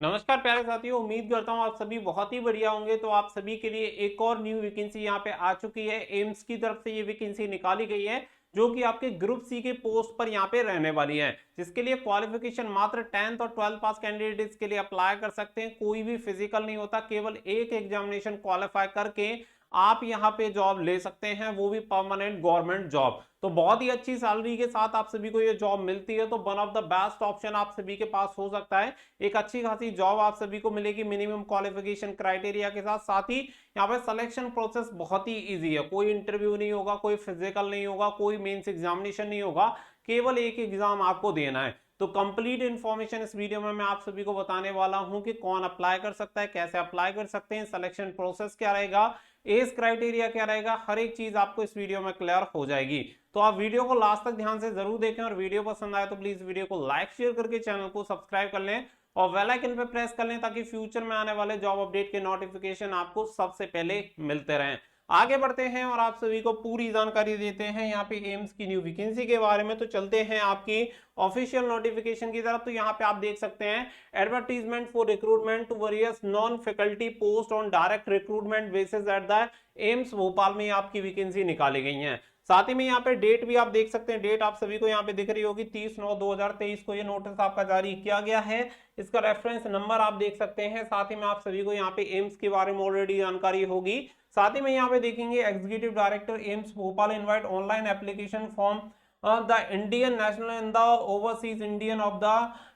नमस्कार प्यारे साथियों, उम्मीद करता हूँ आप सभी बहुत ही बढ़िया होंगे। तो आप सभी के लिए एक और न्यू वैकेंसी यहाँ पे आ चुकी है। एम्स की तरफ से ये वैकेंसी निकाली गई है जो कि आपके ग्रुप सी के पोस्ट पर यहाँ पे रहने वाली है, जिसके लिए क्वालिफिकेशन मात्र 10th और 12th पास कैंडिडेट इसके लिए अप्लाई कर सकते हैं। कोई भी फिजिकल नहीं होता, केवल एक एग्जामिनेशन क्वालिफाई करके आप यहाँ पे जॉब ले सकते हैं, वो भी परमानेंट गवर्नमेंट जॉब। तो बहुत ही अच्छी सैलरी के साथ आप सभी को ये जॉब मिलती है, तो one of the best option आप सभी के पास हो सकता है। एक अच्छी खासी जॉब आप सभी को मिलेगी मिनिमम क्वालिफिकेशन क्राइटेरिया के साथ। साथ ही यहाँ पे सिलेक्शन प्रोसेस बहुत ही इजी है, कोई इंटरव्यू नहीं होगा, कोई फिजिकल नहीं होगा, कोई मेंस एग्जामिनेशन नहीं होगा, केवल एक एग्जाम आपको देना है। तो कंप्लीट इंफॉर्मेशन इस वीडियो में मैं आप सभी को बताने वाला हूं कि कौन अप्लाई कर सकता है, कैसे अप्लाई कर सकते हैं, सिलेक्शन प्रोसेस क्या रहेगा, एज क्राइटेरिया क्या रहेगा, हर एक चीज आपको इस वीडियो में क्लियर हो जाएगी। तो आप वीडियो को लास्ट तक ध्यान से जरूर देखें और वीडियो पसंद आए तो प्लीज वीडियो को लाइक शेयर करके चैनल को सब्सक्राइब कर लें और बेल आइकन पे प्रेस कर लें ताकि फ्यूचर में आने वाले जॉब अपडेट के नोटिफिकेशन आपको सबसे पहले मिलते रहें। आगे बढ़ते हैं और आप सभी को पूरी जानकारी देते हैं यहाँ पे एम्स की न्यू वैकेंसी के बारे में। तो चलते हैं आपकी ऑफिशियल नोटिफिकेशन की तरफ। तो यहाँ पे आप देख सकते हैं advertisement for recruitment to various non faculty post on direct recruitment basis at the AIIMS Bhopal में आपकी वैकेंसी निकाली गई है। साथ ही में यहाँ पे डेट भी आप देख सकते हैं, डेट आप सभी को यहाँ पे दिख रही होगी 30/9/2023 को ये नोटिस आपका जारी किया गया है। इसका रेफरेंस नंबर आप देख सकते हैं। साथ ही में आप सभी को यहाँ पे एम्स के बारे में ऑलरेडी जानकारी होगी। साथ ही में यहाँ पे देखेंगे executive director AIIMS Bhopal invite online application form the Indian national and the overseas Indian of the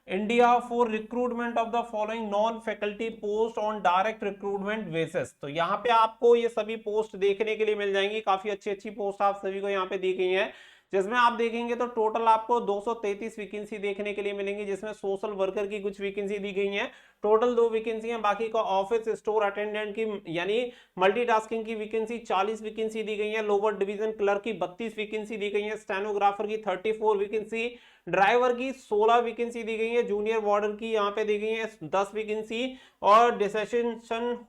India for recruitment of the following non-faculty post on direct recruitment basis। तो यहाँ पे आपको ये सभी पोस्ट देखने के लिए मिल जाएंगी। काफी अच्छी अच्छी पोस्ट आप सभी को यहाँ पे दी गई है, जिसमें आप देखेंगे तो टोटल आपको 233 वैकेंसी देखने के लिए मिलेंगी, जिसमें सोशल वर्कर की कुछ वैकेंसी दी गई है। टोटल 2 वैकेंसी है, बाकी का ऑफिस स्टोर अटेंडेंट की यानी मल्टीटास्किंग की वैकेंसी 40 वैकेंसी दी गई है। लोअर डिवीजन क्लर्क की 32 वैकेंसी दी गई है। स्टेनोग्राफर की 34 वैकेंसी, ड्राइवर की 16 वैकेंसी दी गई है। जूनियर वार्डर की यहाँ पे दी गई है 10 वैकेंसी और डिसेशन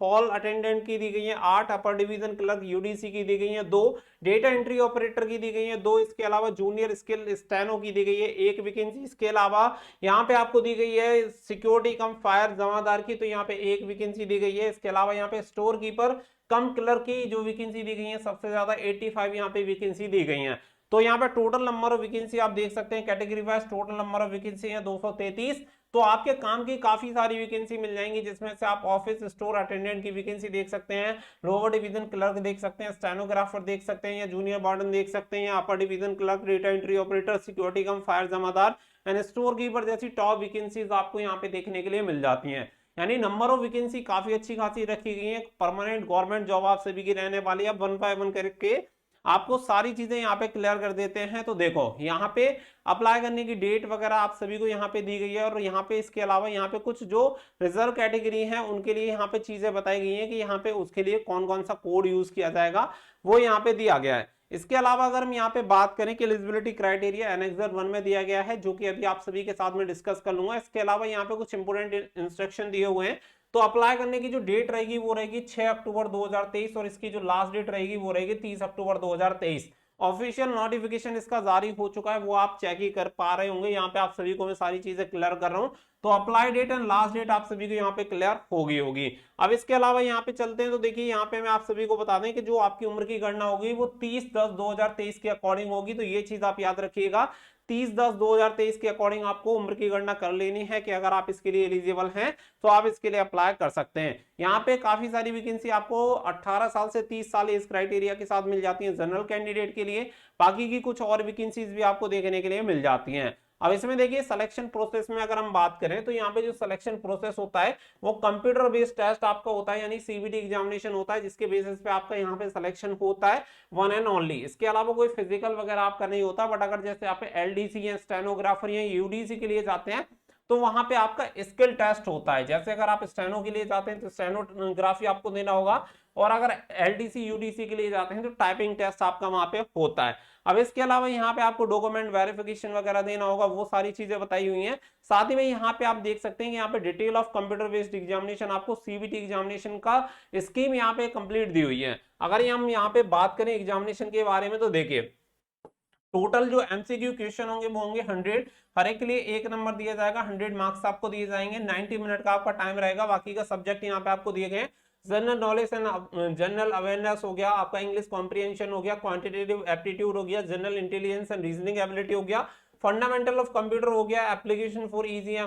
हॉल अटेंडेंट की दी गई है 8। अपर डिवीजन क्लर्क यूडीसी की दी गई है 2। डेटा एंट्री ऑपरेटर की दी गई है 2। इसके अलावा जूनियर स्किल स्टेनो की दी गई है 1 वैकेंसी। इसके अलावा यहाँ पे आपको दी गई है सिक्योरिटी कम फायर जमादार की, तो यहाँ पे 1 वैकेंसी दी गई है। इसके अलावा यहाँ पे स्टोर कीपर कम क्लर्क की जो वैकेंसी दी गई है सबसे ज्यादा 85 यहाँ पे वैकेंसी दी गई है। तो यहाँ पे टोटल नंबर ऑफ वैकेंसी आप देख सकते हैं, category wise total number of vacancy है 233। तो आपके काम की काफी सारी वैकेंसी मिल जाएंगी, जिसमें से आप ऑफिस स्टोर अटेंडेंट की वैकेंसी देख सकते हैं, लोअर डिवीजन क्लर्क देख सकते हैं, स्टेनोग्राफर देख सकते हैं, या जूनियर वार्डन देख सकते हैं, या upper division clerk, data entry operator, security cum fire जमादार एंड स्टोर कीपर जैसी टॉप वैकेंसीज आपको यहाँ पे देखने के लिए मिल जाती हैं। यानी नंबर ऑफ वैकेंसी काफी अच्छी खासी रखी गई है। परमानेंट गवर्नमेंट जॉब आप सभी की रहने वाली है। 1 by 1 करके आपको सारी चीजें यहाँ पे क्लियर कर देते हैं। तो देखो यहाँ पे अप्लाई करने की डेट वगैरह आप सभी को यहाँ पे दी गई है, और यहाँ पे इसके अलावा यहाँ पे कुछ जो रिजर्व कैटेगरी है उनके लिए यहाँ पे चीजें बताई गई हैं कि यहाँ पे उसके लिए कौन कौन सा कोड यूज किया जाएगा, वो यहाँ पे दिया गया है। इसके अलावा अगर हम यहाँ पे बात करें कि एलिजिबिलिटी क्राइटेरिया एनेक्सर 1 में दिया गया है, जो कि अभी आप सभी के साथ में डिस्कस कर लूंगा। इसके अलावा यहाँ पे कुछ इंपोर्टेंट इंस्ट्रक्शन दिए हुए हैं। तो अप्लाई करने की जो डेट रहेगी वो रहेगी 6 अक्टूबर 2023 और इसकी जो लास्ट डेट रहेगी वो रहेगी 30 अक्टूबर 2023। ऑफिशियल नोटिफिकेशन इसका जारी हो चुका है, वो आप चेक ही कर पा रहे होंगे। यहाँ पे आप सभी को मैं सारी चीजें क्लियर कर रहा हूँ। तो apply date and last date आप सभी को यहाँ पे क्लियर होगी। अब इसके अलावा यहाँ पे चलते हैं, तो देखिए यहाँ पे मैं आप सभी को बता दें कि जो आपकी उम्र की गणना होगी वो 30/10/2023 के अकॉर्डिंग होगी। तो ये चीज आप याद रखिएगा, 30/10/2023 के अकॉर्डिंग आपको उम्र की गणना कर लेनी है कि अगर आप इसके लिए एलिजिबल हैं तो आप इसके लिए अप्लाई कर सकते हैं। यहाँ पे काफी सारी वैकेंसी आपको 18 साल से 30 साल इस क्राइटेरिया के साथ मिल जाती है जनरल कैंडिडेट के लिए। बाकी की कुछ और वैकेंसीज भी आपको देखने के लिए मिल जाती हैं। अब इसमें देखिए सिलेक्शन प्रोसेस में अगर हम बात करें तो यहाँ पे जो सिलेक्शन प्रोसेस होता है वो कंप्यूटर बेस्ड टेस्ट आपका होता है, यानी सीबीटी एग्जामिनेशन होता है, जिसके बेसिस पे आपका यहाँ पे सिलेक्शन होता है 1 एंड ओनली। इसके अलावा कोई फिजिकल वगैरह आपका नहीं होता। बट अगर जैसे आप एलडीसी या स्टेनोग्राफर या यूडीसी के लिए जाते हैं तो वहां पे आपका स्किल टेस्ट होता है। जैसे अगर आप स्टेनो के लिए जाते हैं तो स्टेनोग्राफी आपको देना होगा, और अगर एलडीसी यूडीसी के लिए जाते हैं तो टाइपिंग टेस्ट आपका वहां पे होता है। अब इसके अलावा यहाँ पे आपको डॉक्यूमेंट वेरिफिकेशन वगैरह देना होगा, वो सारी चीजें बताई हुई हैं। साथ ही में यहाँ पे आप देख सकते हैं कि यहाँ पे detail of computer based examination आपको सीबीटी एग्जामिनेशन का स्कीम यहाँ पे कंप्लीट दी हुई है। अगर हम यहाँ पे बात करें एग्जामिनेशन के बारे में तो देखिए टोटल जो एमसीक्यू क्वेश्चन होंगे वो होंगे 100, हर एक के लिए 1 नंबर दिया जाएगा, 100 मार्क्स आपको दिए जाएंगे, 90 मिनट का आपका टाइम रहेगा। बाकी का सब्जेक्ट यहाँ पे आपको दिए गए, general knowledge and general awareness हो गया, आपका इंग्लिश कॉम्प्रिहेंशन हो गया, क्वांटिटेटिव एप्टीट्यूड हो गया, general intelligence and reasoning ability हो गया, फंडामेंटल ऑफ कंप्यूटर हो गया, application for easy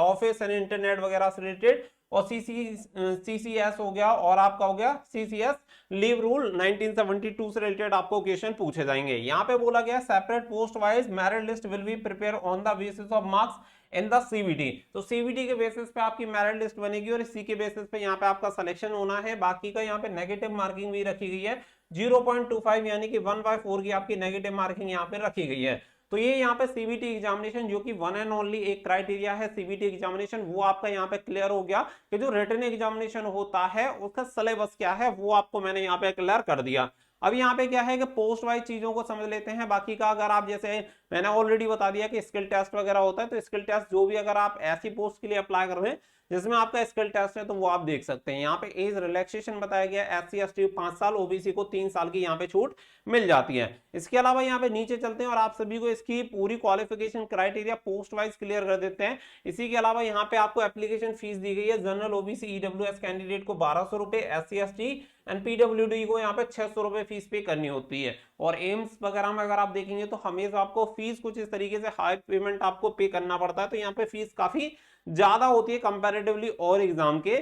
office and internet वगैरह से रिलेटेड, और सीसीएस हो गया, और आपका हो गया सीसीएस लीव रूल 1972 से रिलेटेड आपको क्वेश्चन पूछे जाएंगे। यहाँ पे बोला गया separate post wise merit list will be prepare on the basis of marks in the CBT. तो सीबीटी के बेसिस पे आपकी मेरिट लिस्ट बनेगी और इसी के बेसिस पे यहाँ पे आपका सिलेक्शन होना है। बाकी का यहाँ पे नेगेटिव मार्किंग भी रखी गई है, 0.25 यानी कि 1/4 की आपकी नेगेटिव मार्किंग यहाँ पे रखी गई है। तो ये यहाँ पे सीबीटी एग्जामिनेशन जो कि वन एंड ओनली एक क्राइटेरिया है सीबीटी एग्जामिनेशन, वो आपका यहाँ पे क्लियर हो गया कि जो रिटन एग्जामिनेशन होता है उसका सिलेबस क्या है वो आपको मैंने यहाँ पे क्लियर कर दिया। अब यहाँ पे क्या है कि पोस्ट वाइज चीजों को समझ लेते हैं। बाकी का अगर आप जैसे मैंने ऑलरेडी बता दिया कि स्किल टेस्ट वगैरह होता है, तो स्किल टेस्ट जो भी अगर आप ऐसी पोस्ट के लिए अप्लाई कर रहे हैं जिसमें आपका स्किल टेस्ट है तो वो आप देख सकते हैं। यहाँ पे एज रिलैक्सेशन बताया गया, एससी एसटी 5 साल, ओबीसी को 3 साल की यहाँ पे छूट मिल जाती है। इसके अलावा यहाँ पे नीचे चलते हैं और आप सभी को इसकी पूरी qualification criteria post wise clear कर देते हैं। इसी के अलावा यहाँ पे आपको एप्लीकेशन फीस दी गई है, जनरल ओबीसी ईडब्ल्यूएस कैंडिडेट को 1200 रुपए, एससी एसटी एंड पीडब्ल्यूडी को यहाँ पे 600 रुपए फीस पे करनी होती है। और एम्स वगैरह में अगर आप देखेंगे तो हमेशा आपको फीस कुछ इस तरीके से हाई पेमेंट आपको पे करना पड़ता है, तो यहाँ पे फीस काफी ज्यादा होती है कंपैरेटिवली और एग्जाम के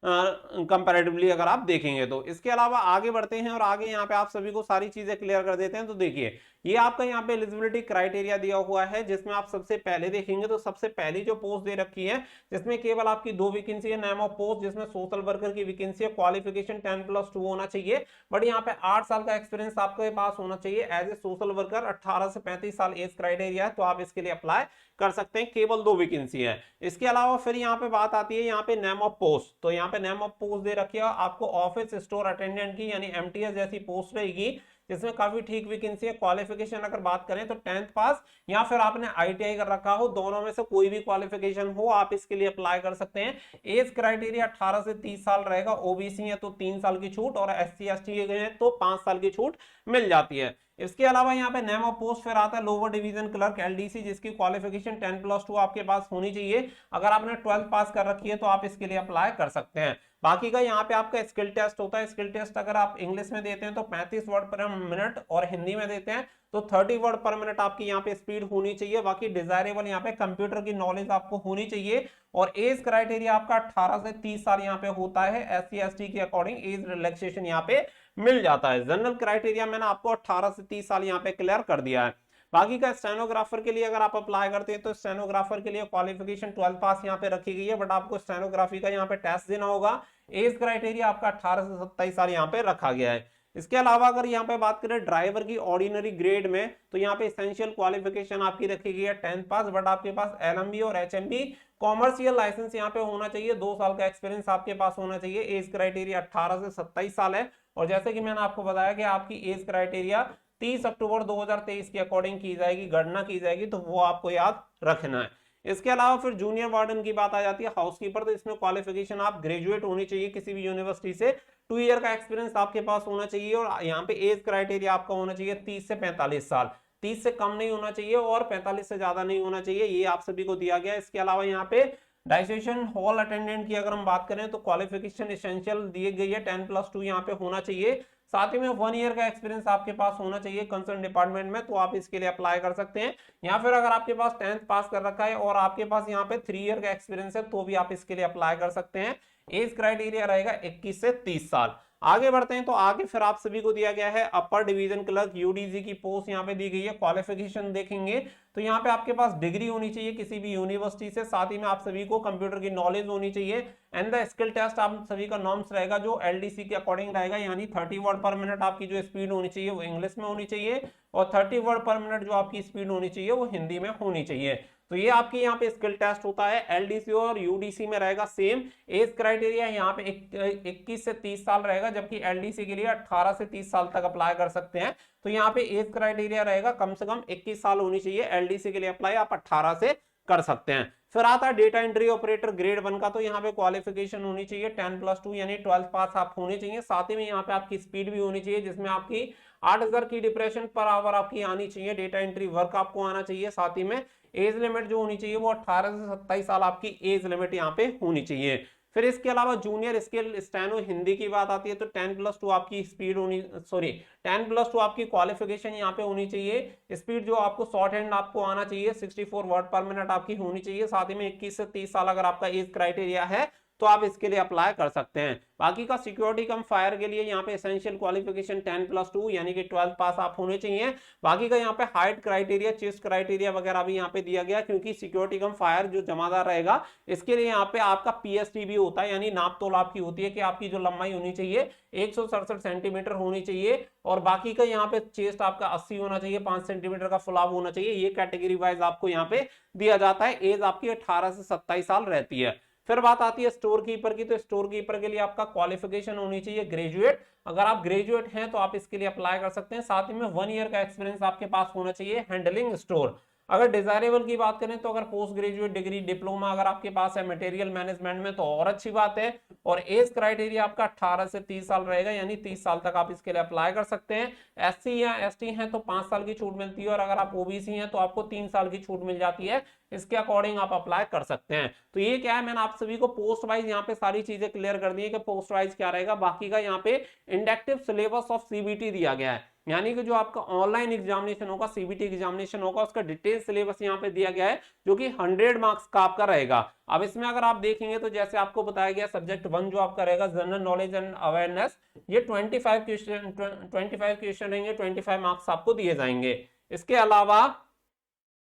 कंपैरेटिवली अगर आप देखेंगे तो। इसके अलावा आगे बढ़ते हैं और आगे यहाँ पे आप सभी को सारी चीजें क्लियर कर देते हैं। तो देखिए ये आपका यहाँ पे एलिजिबिलिटी क्राइटेरिया दिया हुआ है, जिसमें आप सबसे पहले देखेंगे तो सबसे पहली जो पोस्ट दे रखी है जिसमें केवल आपकी 2 वैकेंसी है, नेम ऑफ पोस्ट जिसमें सोशल वर्कर की वैकेंसी है, क्वालिफिकेशन 10+2 होना चाहिए, बट यहाँ पे 8 साल का एक्सपीरियंस आपके पास होना चाहिए एज ए सोशल वर्कर। 18 से 35 साल एज क्राइटेरिया है, तो आप इसके लिए अप्लाई कर सकते हैं, केवल 2 वैकेंसी है। इसके अलावा फिर यहाँ पे बात आती है यहाँ पे नेम ऑफ पोस्ट, तो यहाँ पे नेम ऑफ पोस्ट दे रखी है आपको ऑफिस स्टोर अटेंडेंट की यानी एमटीएस जैसी पोस्ट रहेगी, जिसमें काफी ठीक वैकेंसी है। क्वालिफिकेशन अगर बात करें तो 10th पास या फिर आपने आईटीआई कर रखा हो, दोनों में से कोई भी क्वालिफिकेशन हो आप इसके लिए अप्लाई कर सकते हैं। एज क्राइटेरिया 18 से 30 साल रहेगा, ओबीसी है तो 3 साल की छूट और एससी एसटी है तो 5 साल की छूट मिल जाती है। इसके अलावा यहाँ पे नेम ऑफ पोस्ट फिर आता है लोअर डिवीजन क्लर्क एलडीसी, जिसकी क्वालिफिकेशन 10+2 आपके पास होनी चाहिए। अगर आपने 12th पास कर रखी है तो आप इसके लिए अप्लाई कर सकते हैं। बाकी का यहाँ पे आपका स्किल टेस्ट होता है, स्किल टेस्ट अगर आप इंग्लिश में देते हैं तो 35 वर्ड पर मिनट और हिंदी में देते हैं तो 30 वर्ड पर मिनट आपकी यहाँ पे स्पीड होनी चाहिए। बाकी डिजायरेबल यहाँ पे कंप्यूटर की नॉलेज आपको होनी चाहिए और एज क्राइटेरिया आपका 18 से 30 साल यहाँ पे होता है। एससी एसटी के अकॉर्डिंग एज रिलैक्सेशन यहाँ पे मिल जाता है। जनरल क्राइटेरिया मैंने आपको 18 से 30 साल यहाँ पे क्लियर कर दिया है। बाकी का स्टेनोग्राफर के लिए अगर आप अप्लाई करते हैं तो स्टेनोग्राफर के लिए क्वालिफिकेशन 12 पास यहाँ पे रखी गई है, बट आपको स्टेनोग्राफी का यहाँ पे टेस्ट देना होगा। एज क्राइटेरिया आपका 18 से 27 साल यहाँ पे रखा गया है। इसके अलावा अगर यहाँ पे बात करें ड्राइवर की ऑर्डिनरी ग्रेड में तो यहाँ पे एसेंशियल क्वालिफिकेशन आपकी रखी गई है 10th पास, बट आपके पास एलएमबी और एचएमबी कॉमर्शियल लाइसेंस यहाँ पे होना चाहिए, 2 साल का एक्सपीरियंस आपके पास होना चाहिए। एज क्राइटेरिया 18 से 27 साल है और जैसे कि मैंने आपको बताया कि आपकी एज क्राइटेरिया 30 अक्टूबर 2023 के अकॉर्डिंग की जाएगी, गणना की जाएगी, तो वो आपको याद रखना है। इसके अलावा फिर जूनियर वार्डन की बात आ जाती है, हाउसकीपर, तो इसमें क्वालिफिकेशन आप ग्रेजुएट होनी चाहिए किसी भी यूनिवर्सिटी से, 2 ईयर का एक्सपीरियंस आपके पास होना चाहिए और यहाँ पे एज क्राइटेरिया आपका होना चाहिए 30 से 45 साल, 30 से कम नहीं होना चाहिए और 45 से ज्यादा नहीं होना चाहिए, ये आप सभी को दिया गया। इसके अलावा यहाँ पे डाइसेशन हॉल अटेंडेंट की अगर हम बात करें तो क्वालिफिकेशन एसेंशियल दी गई है, 10+2 यहाँ पे होना चाहिए। साथ ही में 1 ईयर का एक्सपीरियंस आपके पास होना चाहिए कंसर्न डिपार्टमेंट में, तो आप इसके लिए अप्लाई कर सकते हैं। या फिर अगर आपके पास 10th पास कर रखा है और आपके पास यहाँ पे 3 ईयर का एक्सपीरियंस है तो भी आप इसके लिए अप्लाई कर सकते हैं। एज क्राइटेरिया रहेगा 21 से 30 साल। आगे बढ़ते हैं तो आगे फिर आप सभी को दिया गया है अपर डिवीजन क्लर्क यूडीजी की पोस्ट यहाँ पे दी गई है। क्वालिफिकेशन देखेंगे तो यहाँ पे आपके पास डिग्री होनी चाहिए किसी भी यूनिवर्सिटी से, साथ ही में आप सभी को कंप्यूटर की नॉलेज होनी चाहिए एंड द स्किल टेस्ट आप सभी का नॉर्म्स रहेगा जो एलडीसी के अकॉर्डिंग रहेगा, यानी 30 वर्ड पर मिनट आपकी जो स्पीड होनी चाहिए वो इंग्लिश में होनी चाहिए और 30 वर्ड पर मिनट जो आपकी स्पीड होनी चाहिए वो हिंदी में होनी चाहिए। तो ये आपके यहाँ पे स्किल टेस्ट होता है। एलडीसी और यूडीसी में रहेगा सेम। एज क्राइटेरिया यहाँ पे 21 से 30 साल रहेगा, जबकि एलडीसी के लिए 18 से 30 साल तक अप्लाई कर सकते हैं। तो यहाँ पे एज क्राइटेरिया रहेगा कम से कम 21 साल होनी चाहिए, एलडीसी के लिए अप्लाई आप 18 से कर सकते हैं। फिर आता है डेटा एंट्री ऑपरेटर ग्रेड 1 का, तो यहाँ पे क्वालिफिकेशन होनी चाहिए 10+2 यानी 12th पास आप होने चाहिए। साथ ही में यहाँ पे आपकी स्पीड भी होनी चाहिए जिसमें आपकी 8000 की डिप्रेशन पर आवर आपकी आनी चाहिए। डेटा एंट्री वर्क आपको आना चाहिए। साथ ही में एज लिमिट जो होनी चाहिए वो 18 से 27 साल आपकी एज लिमिट यहाँ पे होनी चाहिए। फिर इसके अलावा जूनियर स्किल स्टेनो हिंदी की बात आती है तो 10+2 आपकी स्पीड होनी, सॉरी 10+2 आपकी क्वालिफिकेशन यहाँ पे होनी चाहिए। स्पीड जो आपको शॉर्ट हैंड आपको आना चाहिए, 64 वर्ड पर मिनट आपकी होनी चाहिए। साथ ही में 21 से 30 साल अगर आपका एज क्राइटेरिया है तो आप इसके लिए अप्लाई कर सकते हैं। बाकी का सिक्योरिटी कम फायर के लिए यहाँ पे एसेंशियल क्वालिफिकेशन 10+2 यानी कि 12 पास आप होने चाहिए। बाकी का यहाँ पे हाइट क्राइटेरिया, चेस्ट क्राइटेरिया वगैरह भी यहाँ पे दिया गया, क्योंकि सिक्योरिटी कम फायर जो जमादार रहेगा इसके लिए यहाँ पे आपका पीएसटी भी होता है, यानी नाप तोल आपकी होती है कि आपकी जो लंबाई होनी चाहिए 167 सेंटीमीटर होनी चाहिए। और बाकी का यहाँ पे चेस्ट आपका 80 होना चाहिए, 5 सेंटीमीटर का फुलाव होना चाहिए। ये कैटेगरी वाइज आपको यहाँ पे दिया जाता है। एज आपकी 18 से 27 साल रहती है। फिर बात आती है स्टोर कीपर की, तो स्टोर कीपर के लिए आपका क्वालिफिकेशन होनी चाहिए ग्रेजुएट। अगर आप ग्रेजुएट हैं तो आप इसके लिए अप्लाई कर सकते हैं। साथ ही में 1 ईयर का एक्सपीरियंस आपके पास होना चाहिए हैंडलिंग स्टोर। अगर डिजायरेबल की बात करें तो अगर पोस्ट ग्रेजुएट डिग्री डिप्लोमा अगर आपके पास है मटेरियल मैनेजमेंट में तो और अच्छी बात है। और एज क्राइटेरिया आपका 18 से 30 साल रहेगा, यानी 30 साल तक आप इसके लिए अप्लाई कर सकते हैं। एससी या एसटी हैं तो 5 साल की छूट मिलती है, और अगर आप ओबीसी हैं तो आपको 3 साल की छूट मिल जाती है। इसके अकॉर्डिंग आप अप्लाई कर सकते हैं। तो ये क्या है, मैंने आप सभी को पोस्ट वाइज यहाँ पे सारी चीजें क्लियर कर दी है कि पोस्ट वाइज क्या रहेगा। बाकी का यहाँ पे इंडक्टिव सिलेबस ऑफ सीबीटी दिया गया है, यानी कि जो आपका ऑनलाइन एग्जामिनेशन होगा, सीबीटी एग्जामिनेशन होगा, उसका डिटेल सिलेबस यहाँ पे दिया गया है जो कि 100 मार्क्स का आपका रहेगा। अब इसमें अगर आप देखेंगे तो जैसे आपको बताया गया सब्जेक्ट 1 जो आपका रहेगा जनरल नॉलेज एंड अवेयरनेस, ये 25 क्वेश्चन रहेंगे, 25 मार्क्स आपको दिए जाएंगे। इसके अलावा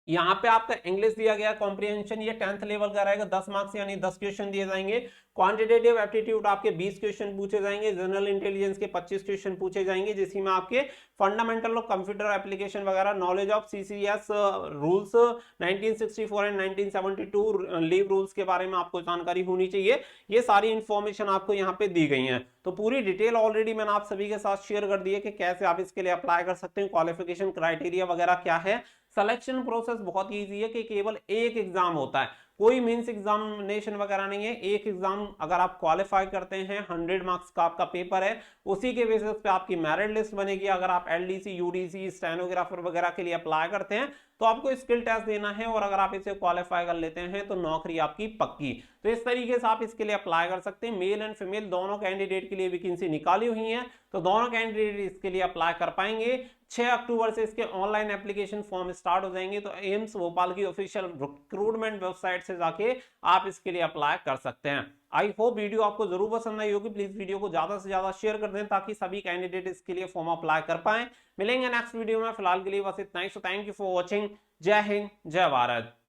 यहाँ पे आपका इंग्लिश दिया गया कॉम्प्रिहेंशन, ये 10th लेवल का रहेगा, 10 मार्क्स यानी 10 क्वेश्चन दिए जाएंगे। क्वांटिटेटिव एप्टीट्यूड आपके 20 क्वेश्चन पूछे जाएंगे। जनरल इंटेलिजेंस के 25 क्वेश्चन पूछे जाएंगे, जिसमें आपके फंडामेंटल ऑफ कंप्यूटर एप्लीकेशन वगैरह, knowledge of CCS rules 1964 and 1972 leave rules के बारे में आपको जानकारी होनी चाहिए। ये सारी इंफॉर्मेशन आपको यहाँ पे दी गई है। तो पूरी डिटेल ऑलरेडी मैंने आप सभी के साथ शेयर कर दी है कि कैसे आप इसके लिए अप्लाई कर सकते हैं, क्वालिफिकेशन क्राइटेरिया वगैरह क्या है। सिलेक्शन प्रोसेस बहुत ईजी है कि केवल एक एग्जाम होता है, कोई मेंस एग्जामिनेशन वगैरह नहीं है। एक एग्जाम अगर आप क्वालिफाई करते हैं, 100 मार्क्स का आपका पेपर है, उसी के बेसिस पे आपकी मेरिट लिस्ट बनेगी। अगर आप एलडीसी, यूडीसी, स्टेनोग्राफर वगैरह के लिए अप्लाई करते हैं तो आपको स्किल टेस्ट देना है, और अगर आप इसे क्वालिफाई कर लेते हैं तो नौकरी आपकी पक्की। तो इस तरीके से आप इसके लिए अप्लाई कर सकते हैं। मेल एंड फीमेल दोनों कैंडिडेट के लिए वैकेंसी निकाली हुई है, तो दोनों कैंडिडेट इसके लिए अप्लाई कर पाएंगे। 6 अक्टूबर से इसके ऑनलाइन एप्लीकेशन फॉर्म स्टार्ट हो जाएंगे, तो एम्स भोपाल की ऑफिशियल रिक्रूटमेंट वेबसाइट से जाके आप इसके लिए अप्लाई कर सकते हैं। आई होप वीडियो आपको जरूर पसंद आई होगी। प्लीज वीडियो को ज्यादा से ज्यादा शेयर कर दें ताकि सभी कैंडिडेट इसके लिए फॉर्म अप्लाई कर पाएं। मिलेंगे नेक्स्ट वीडियो में, फिलहाल के लिए बस इतना ही। So thank you for watching. Jai Hind, जय भारत।